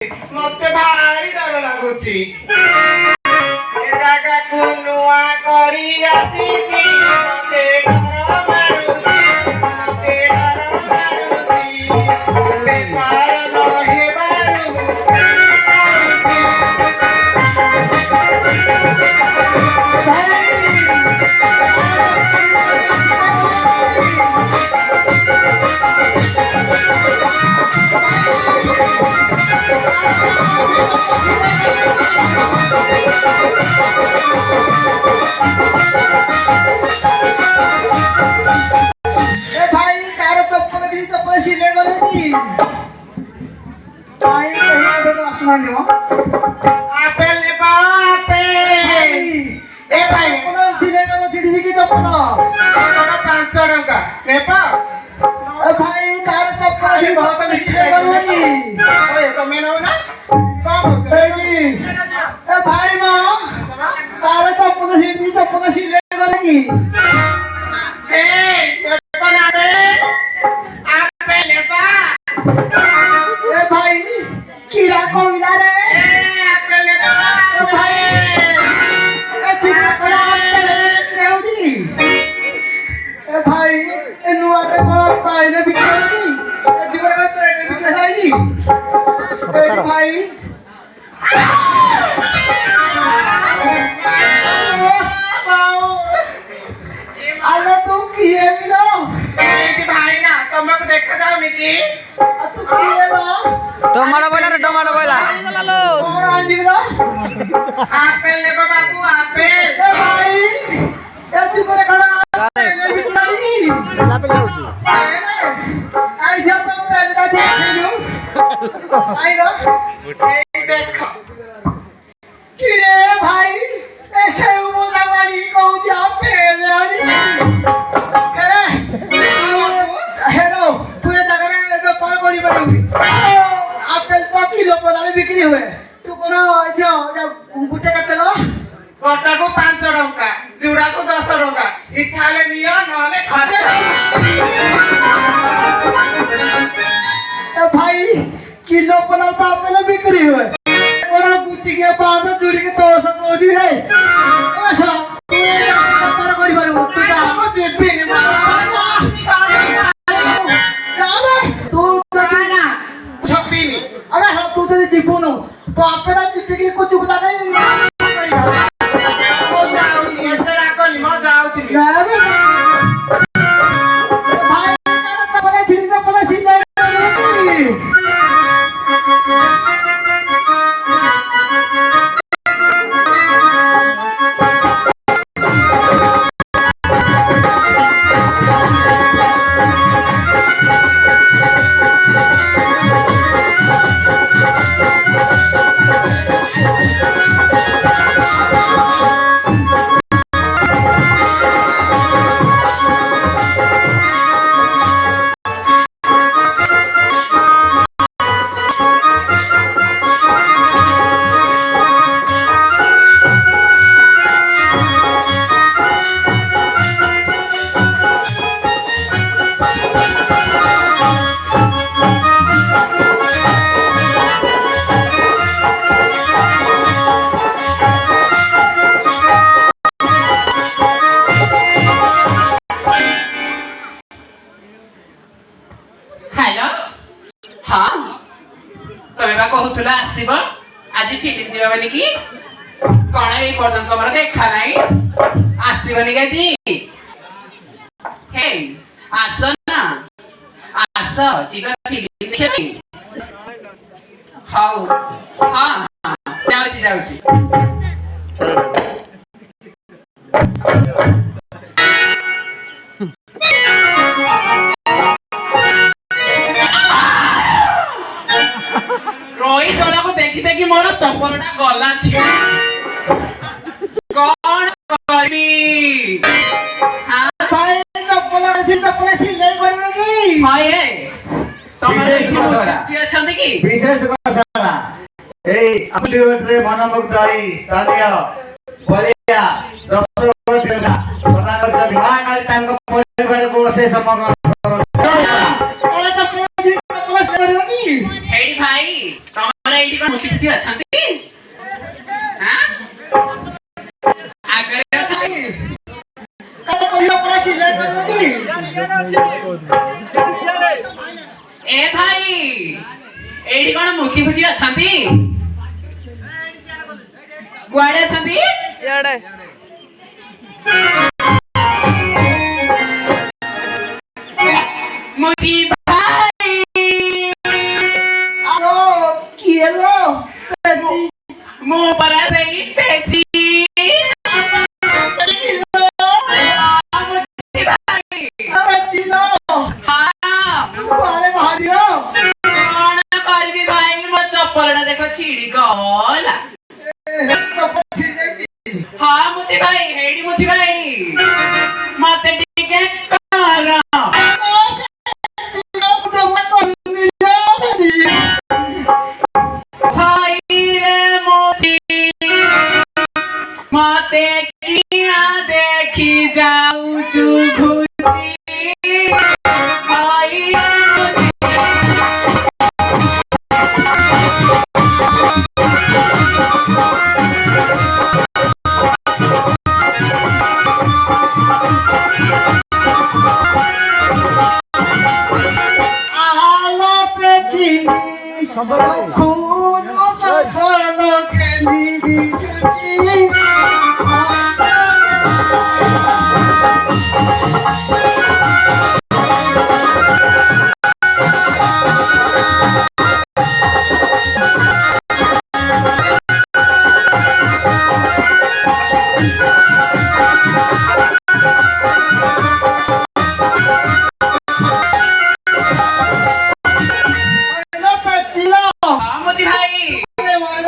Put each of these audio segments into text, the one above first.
मते भारी डर लागुची ए जागा को नुआ करी आसीची मते डर मारुची मते डर मारुची बेपार न हेबारु आपेल ने आपेल ए भाई सिले करो चिड़ी की चप्पल 5 टका नेपा ए भाई कार चप्पल की बहुत सिले करो नी ओए तमे नौ ना कौन ए भाई मां कार चप्पल सिले करो नी ए कौन आपेल नेपा ए भाई कीड़ा को रे आपेल नेपा भाई ए कीड़ा को लेउदी ए भाई ए नुआ के को पाइले बिकरेगी ए जीवन में पेट बिकरे जाएगी ए भाई आलो तू किए किलो ए भाई ना तुमको देखा जाओ निकी तू किए लो टमाटो बोला और आंजी किलो आपेल ने बाबू आपेल ए भाई ए तू करे खड़ा पहले बिकरेगी आई जा तो पहले का देखियो आई लो देखो किरे भाई ऐसे बोला वाली को जा पहले आनी हेलो तू ये जगह व्यापार करी पारी आपेल तो किलो पदारे बिक्री हुए तू कोन जो गुटे कते लो गोटा को 5 टका जुड़ा को 10 टका इच्छा ले नियो नले खाते ए भाई किलो पदार तो आपेल बिक्री हुए कोन गुटी के 5 जुड़ी के 200 कोदी है ऐसा तू ये व्यापार करी पारी तू जा को जेबी ने तू ना छप्पीनी अबे हाँ तू तो जीपुनो तो आपेला जीपी की कुछ उगता नहीं को जाउची एतरा कोनी म जाउची भाई काना चपला छिड़ी चपला सिले हेलो हाँ तमे बा कहूला आसीब आज फिल्म जीवा बोली कि कौन ए पर्यंत तुम देखा नहीं आसबनी आज हे आस ना आस जीवा फिल्म देखा हाउ हाँ जाऊची जाऊची रोई चला को देखी देखी मोर चप्पलटा गला छी कौन करबी हां भाई चपला सिले करेगी हाय हे तमरे मुचाची अछंती की विशेष कसाला ए अपनी ओटरे मनमुग्धाई स्थानीय बलिया 10 टका प्रदान करता दिमाग काली तांको परिवार को से समग्र अरे चपला सिले करेगी हेडी भाई तमरे କଣ ମୁଚି ଫୁଚି ଅଛନ୍ତି? ହାଁ? ଆଗରେ ଅଛନ୍ତି? କାଟେ ପରିବା ପଳା ସିଲେଇ କରିବ କି? ଏ ଭାଇ ଏଇଠି କଣ ମୁଚି ଫୁଚି ଅଛନ୍ତି? କୁଆଡେ ଅଛନ୍ତି? ମୁଚି ଭାଇ ଆଲୋ କିଏ ଲୋ? ପେଜି ମୁଁ ପରା ସେଇ ପେଚି। ମୁଚି ଭାଇ ପେଜି ଲୋ ହଁ କୁଆଡେ ବାହାରିଲ? କଣ କରିବି ଭାଇ ମୋ ଚପଲଟା ଦେଖ ଛିଡି ଗଲା। ହଁ ମୁଚି ଭାଇ ହେଇଠି ମୁଚି ଭାଇ ମତେ ଟିକେ କର। ଭାଇ ରେ ମୁଚି ମତେ କିଆ ଦେଖି ଯାଉଛୁ ଘୁଚି। ଭାଇ ରେ আলো পেটি খুলো তো ভালো কেলি বিচুটি ହଁ ମୁଚି ଭାଇ ମୋର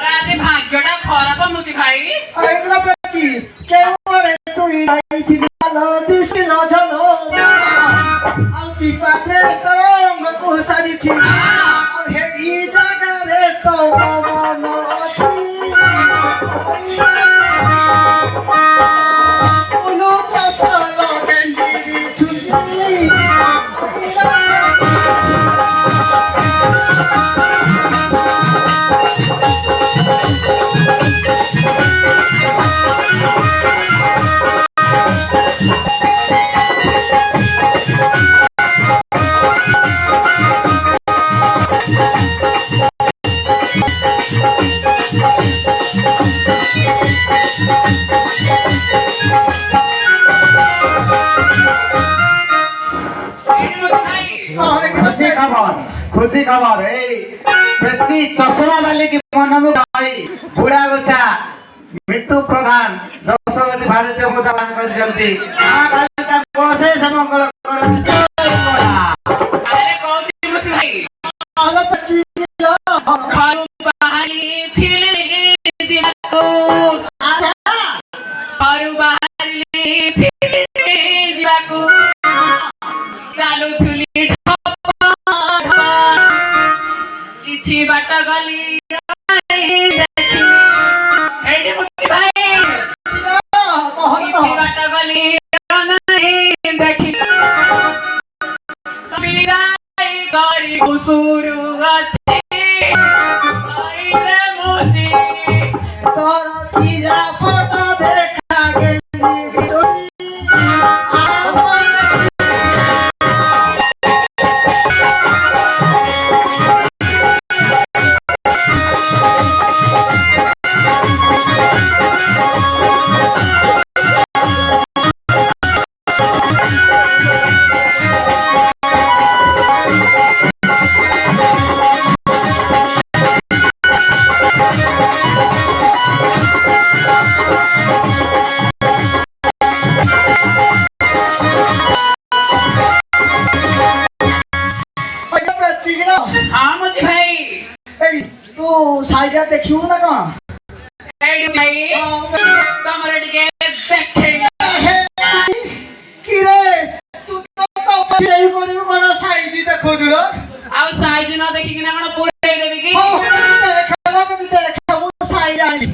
ଆଜି ଭାଗ୍ୟଟା ଖରାପ ମୁଚି ଭାଇ। ସାରିଛି ଏହି ଜାଗାରେ ତ ମନ ଅଛି ଉଲୁ ଚପଲ ଗେଞ୍ଜି ବିଛୁଛି ଏଇଠି ମୁଚି ଭାଇ খুশি খবর এই পেচি চশমা বালিকি মনমু ভাই বুড়া গোছা মিট্টু প্রধান 10 কোটি ভারতীয় মুদ্রা দান କରିଛନ୍ତି অশেষ মঙ্গল କରନ୍ତୁ। ଆରେ କହୁଛି ମୁଚି ଭାଇ ଆଲୋ ପେଟି ଘରୁ ବାହାରି ଫିଲି ଯିବାକୁ ଘରୁ ବାହାରିଲି ଫିଲି ଯିବାକୁ ଚାଲୁଥିଲି ଠପ ଠପ କିଛି ବାଟ ଗଲି ଦେଖିଲି ହେଇଠି ମୁଚି ଭାଇ କିଛି ବାଟ ଗଲି ଦେଖିଲି ବିଜାଇ କରି କୁସୁରୁ ଅଛି ଭାଇରେ ମୁଚି ତୋର ଚିରା ଫଟୋ ଦେଖା ଗେଲି ବିଛୁଛି ହଁ ମୁଚି ଭାଇ ତୁ ସାଇଡ ଦେଖିବୁ ନା କଣ? ହେଇଠି ଭାଇ ତମର ଟିକେ ଦେଖେଇ କିରେ ତୁ ତ ସେଇ କରିବୁ କଣ ସାଇଡ ଦେଖଉଛୁ ର ଆଉ ସାଇଜ ନ ଦେଖିକିନା କଣ ପୁରେଇ ଦେବି କି? ଦେଖ ମୁଁ ସାଇଡ ଆଣି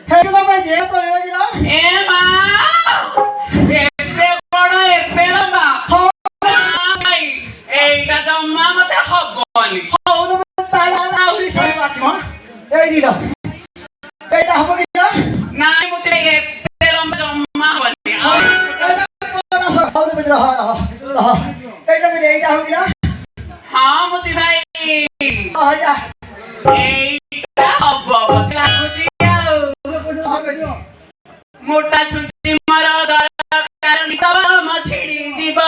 ହେଇଗଲା ଭାଇ ଯେ ତୋଳିବ କି ନା ଏ ମା ଏତେ ବଡ ଏତେ ଲମ୍ବା ହଁ ଭାଇ ଏଇଟା ଜମା ମତେ ହବ ହବନି। ହଉ ତ ତାହେଲେ ଆମେ ଆହୁରି ସବୁ ବାଛିବ ଏଇ ଦିନ ଏଇଟା ହବ କି ନା ନାଇଁ ମୁଚି ଭାଇ ଏତେ ଲମ୍ବା ଜମା ହବନି। ଆଉ ହଉ ତ ରହ ରହ ଏଇଟା ବି ଏଇଟା ହବ କି ନା ହଁ ମୁଚି ଭାଇ ଏଇଟା ଏଇଟା ହବ ବୋଧେ ଲାଗୁଛି ଆଉ। ମୋଟା ଛୁଞ୍ଚି ମୋର ଦରକାର ନିତବ ମୋ ଛିଡ଼ି ଯିବ।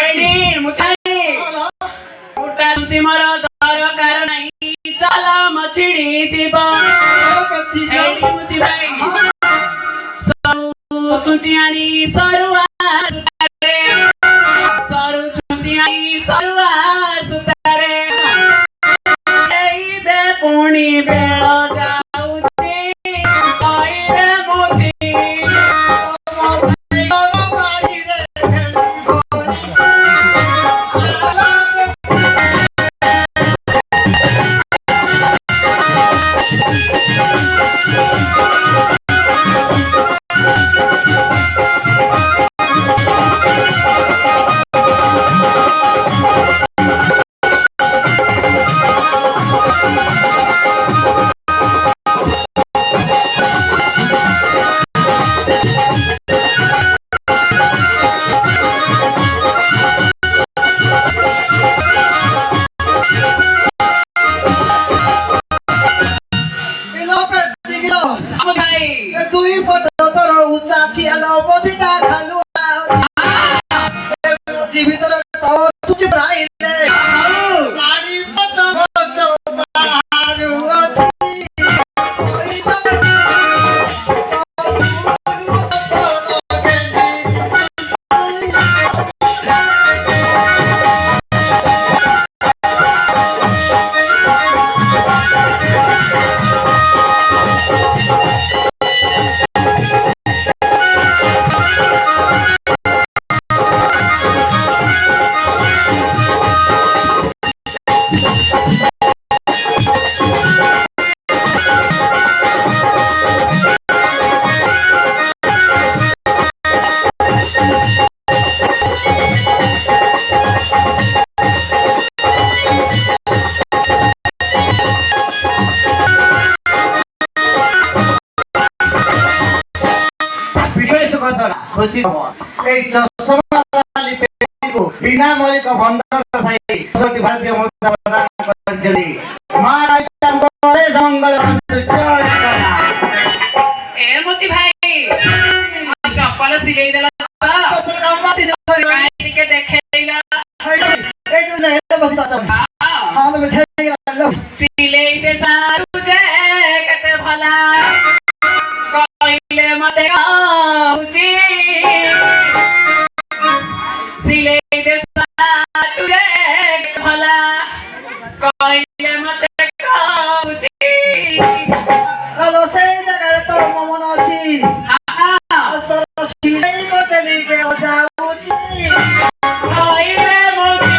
ଏଇଠି ମୁଚାଇ ମୋଟା ଛୁଞ୍ଚି ମୋର ଦରକାର ନାହିଁ ଚାଲ ମୋ ଛିଡ଼ି ଯିବ। ଏଇଠି ମୁଚି ଭାଇ ସରୁ ଛୁଞ୍ଚି ଆଣି ସରୁଆ ସୂତାରେ ସରୁ ଛୁଞ୍ଚି ଆଣି ସରୁଆ ସୂତାରେ ଏଇ ଦେ ପୁଣି ବେଳ ଯାଉଛି କଇରେ ମୁଚି। ଆମ ଭାଇ ଦୁଇ ଫଟ ତୋର ଉଚ୍ଚା ଚିଆଲ ପତିଟା ଖାଲୁଆ ଭିତରେ ତ ସୁଚି ରାଇଲେ ପାଣି ପତ ଭଜ ବାହାରୁ ଅଛି বিশেষ ঘোষণা খুশি খবর এই চশমা বালি পেটিকু বিনা মৌলিক বন্ধন সাই ৬০ ଭାରତୀୟ ମୁଦ୍ରା ପ୍ରଦାନ କରିଛନ୍ତି ମା ରାଇତାଙ୍କ ମଙ୍ଗଳ ଏ ମୁଚି ଭାଇ ଚପଲ ସିଲେଇ ଦେଲା ଟିକେ ଦେଖେଇଲା ସିଲେଇ ଦେ ସାରୁ ଯେ କେତେ ଭଲା କହିଲେ ମତେ କହୁଛି ସିଲେଇ ଦେ ସାରୁ ଯେ କେତେ ଭଲା କହିଲେ ମତେ କହୁଛି। ସେଇ ଜାଗାରେ ତୋର ମନ ଅଛି ସିଲେଇ କରିତେ ନେଇକି ଯାଉଛି କହିଲେ ମୁଚି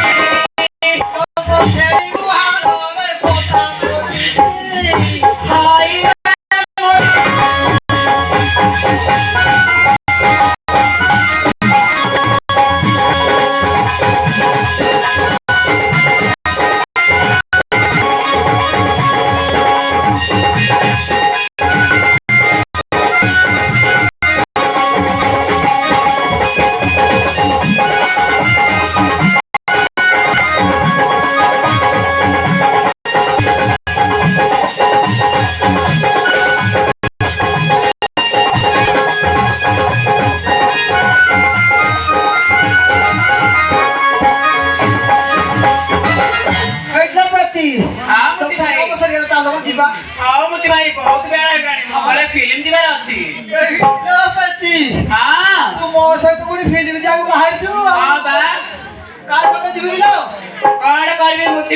ହଉ ମୁତି ଭାଇ ବହୁତ ବେଳ ହେଇଗଲାଣି ମୋ ଘରେ ଫିଲ୍ମ ଯିବାର ଅଛି। ହଁ ମୋ ସହିତ ପୁଣି ଫିଲ୍ମ ଯିବାକୁ ବାହାରିଛୁ ହଁ ବା କାହା ସହିତ ଯିବି କଣ କରିବି ମୁତି